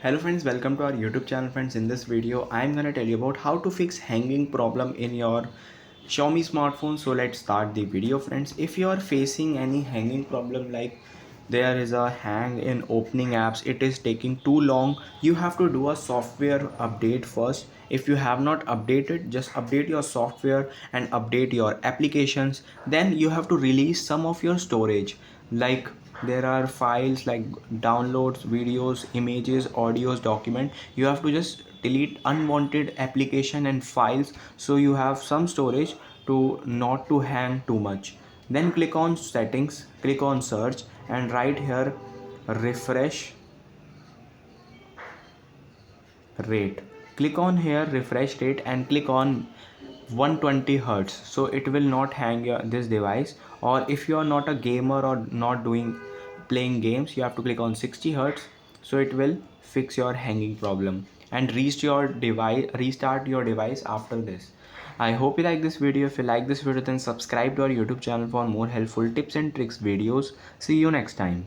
Hello friends, welcome to our YouTube channel friends. In this video I'm gonna tell you about how to fix hanging problem in your Xiaomi smartphone. So let's start the video friends. If you are facing any hanging problem, like there is a hang in opening apps, it is taking too long, you have to do a software update first. If you have not updated, just update your software and update your applications. Then you have to release some of your storage, like there are files like downloads, videos, images, audios, document. You have to just delete unwanted application and files, so you have some storage to not to hang too much. Then click on settings, click on search, and right here refresh rate. Click on here refresh rate and click on 120 hertz, so it will not hang this device. Or if you are not a gamer or not doing playing games, you have to click on 60 hertz, so it will fix your hanging problem and restart your device after this. I hope you like this video. If you like this video, then subscribe to our YouTube channel for more helpful tips and tricks videos. See you next time.